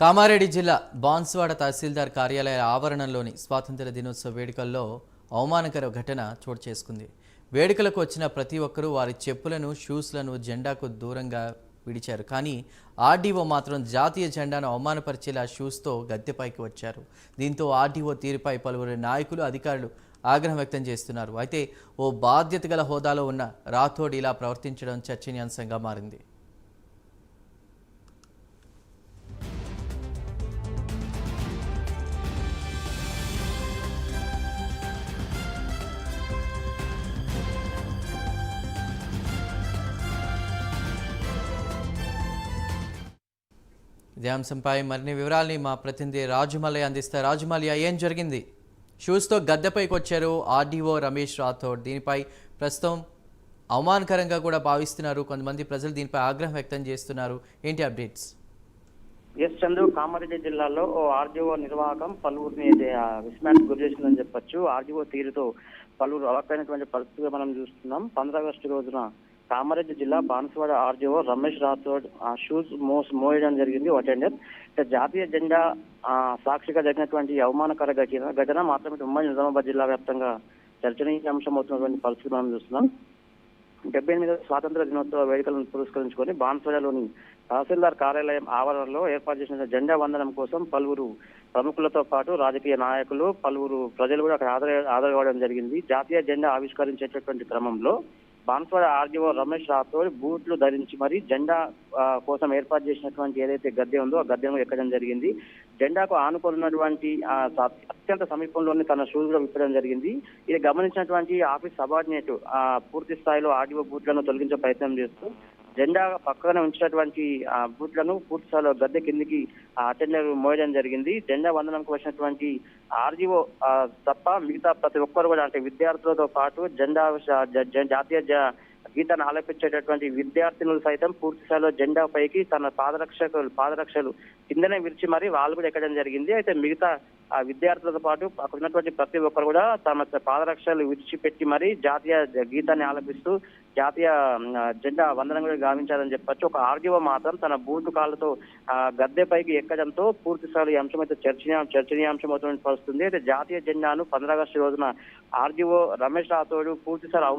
కామారెడ్డి జిల్లా బాన్స్వాడ తహసీల్దార్ కార్యాలయ ఆవరణంలోని స్వాతంత్ర దినోత్సవ వేడుకల్లో అవమానకర ఘటన చోటు చేసుకుంది. వేడుకలకు వచ్చిన ప్రతి ఒక్కరూ వారి చెప్పులను, షూస్లను జెండాకు దూరంగా విడిచారు. కానీ ఆర్డీఓ మాత్రం జాతీయ జెండాను అవమానపరిచేలా షూస్తో గద్దెపైకి వచ్చారు. దీంతో ఆర్డీఓ తీరుపై పలువురు నాయకులు, అధికారులు ఆగ్రహం వ్యక్తం చేస్తున్నారు. అయితే ఓ బాధ్యత గల హోదాలో ఉన్న రాథోడ్ ఇలా ప్రవర్తించడం చర్చనీయాంశంగా మారింది. ఇదే అంశంపై మరిన్ని వివరాల్ని మా ప్రతినిధి రాజమల్లయ్య అందిస్తారు. రాజమల్లయ్య, ఏం జరిగింది? షూస్తో గద్దెపైకి వచ్చారు ఆర్డీఓ రమేష్ రాథోడ్. దీనిపై ప్రస్తుతం అవమానకరంగా కూడా భావిస్తున్నారు కొంతమంది ప్రజలు. దీనిపై ఆగ్రహం వ్యక్తం చేస్తున్నారు. ఏంటి అప్డేట్స్? ఎస్ చంద్రు, కామారెడ్డి జిల్లాలో ఆర్డీఓ నిర్వాహకం పలువురిని విస్మయానికి గురి చేసిందని చెప్పొచ్చు. ఆర్డీఓ తీరుతో పలువురు అవాక్కైనటువంటి పరిస్థితిగా మనం చూస్తున్నాం. 15 ఆగస్టు రోజున కామారెడ్డి జిల్లా బాన్స్వాడ ఆర్డీఓ రమేష్ రాథోడ్ షూస్ మోయడం జరిగింది. అటెండర్ జాతీయ జెండా సాక్షిగా జరిగినటువంటి అవమానకర ఘటన మాత్రమే ఉమ్మడి నిజామాబాద్ జిల్లా వ్యాప్తంగా చర్చనీయాంశం అవుతున్నటువంటి పరిస్థితి మనం చూస్తున్నాం. 78వ స్వాతంత్ర దినోత్సవ వేడుకలను పురస్కరించుకొని బాన్స్వాడలోని తహసీల్దార్ కార్యాలయం ఆవరణలో ఏర్పాటు చేసిన జెండా వందనం కోసం పలువురు ప్రముఖులతో పాటు రాజకీయ నాయకులు, పలువురు ప్రజలు కూడా అక్కడ హాజరవడం జరిగింది. జాతీయ జెండా ఆవిష్కరించేటటువంటి క్రమంలో బాన్స్వాడ ఆర్డీఓ రమేష్ రాథోడ్ బూట్లు ధరించి మరి జెండా కోసం ఏర్పాటు చేసినటువంటి ఏదైతే గద్దె ఉందో ఆ గద్దెను ఎక్కడం జరిగింది. జెండాకు ఆనుకున్నటువంటి అత్యంత సమీపంలోనే తన షూస్ కూడా విప్పడం జరిగింది. ఇది గమనించినటువంటి ఆఫీస్ సబార్డినేట్ పూర్తి స్థాయిలో ఆర్డీఓ బూట్లను తొలగించే ప్రయత్నం చేస్తూ జెండా పక్కన ఉంచినటువంటి బూట్లను పూర్తి స్థాయిలో గద్దె కిందికి అటెండర్ మోయడం జరిగింది. జెండా వందనంకు వచ్చినటువంటి ఆర్డీఓ తప్ప మిగతా ప్రతి ఒక్కరు కూడా, అంటే విద్యార్థులతో పాటు జాతీయ గీతాన్ని ఆలపించేటటువంటి విద్యార్థినులు సైతం పూర్తి స్థాయిలో జెండా పైకి తన పాదరక్షలు కిందనే విరిచి మరి వాళ్ళు కూడా ఎక్కడం జరిగింది. అయితే మిగతా ఆ విద్యార్థులతో పాటు అక్కడ ఉన్నటువంటి ప్రతి ఒక్కరు కూడా తమ పాదరక్షలు విడిచిపెట్టి మరి జాతీయ గీతాన్ని ఆలపిస్తూ జాతీయ జెండా వందనం కూడా గావించాలని చెప్పొచ్చు. ఒక ఆర్డీఓ మాత్రం తన బూటు కాళ్ళతో గద్దె పైకి ఎక్కడంతో పూర్తి స్థాయి అంశం అయితే చర్చనీయాంశం అవుతున్న పరిస్థితుంది. అయితే జాతీయ జెండాను 15 ఆగస్టు రోజున ఆర్డీఓ రమేష్ రాథోడ్ పూర్తి స్థాయి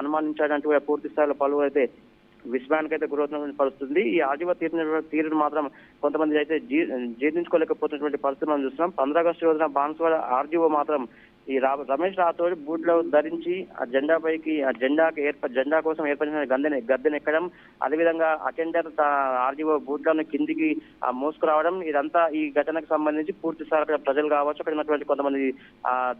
అనుమానించాడు అంటూ పూర్తి స్థాయిలో పలువురు అయితే విస్మయానికి అయితే గురవుతున్నటువంటి పరిస్థితుంది. ఈ ఆర్డీఓ తీరును మాత్రం కొంతమంది అయితే జీర్ణించుకోలేకపోతున్నటువంటి పరిస్థితి మనం చూస్తున్నాం. 15 ఆగస్టు రోజున బాన్స్వాడ ఆర్డీఓ మాత్రం ఈ రమేష్ రాథోడ్ బూట్లు ధరించి ఆ జెండా కోసం ఏర్పడిన గద్దెను ఎక్కడం, అదేవిధంగా అటెండర్ ఆర్డీఓ బూట్లను కిందికి మోసుకురావడం, ఇదంతా ఈ ఘటనకు సంబంధించి పూర్తి స్థాయిలో ప్రజలు కావచ్చు, అక్కడ ఉన్నటువంటి కొంతమంది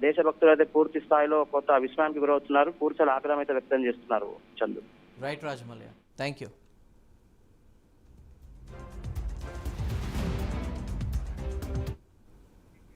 దేశభక్తులు అయితే పూర్తి స్థాయిలో కొత్త విస్మయానికి గురవుతున్నారు. పూర్తి స్థాయిలో ఆగ్రహం అయితే వ్యక్తం చేస్తున్నారు. Chandu. Right Rajamallaiah, thank you.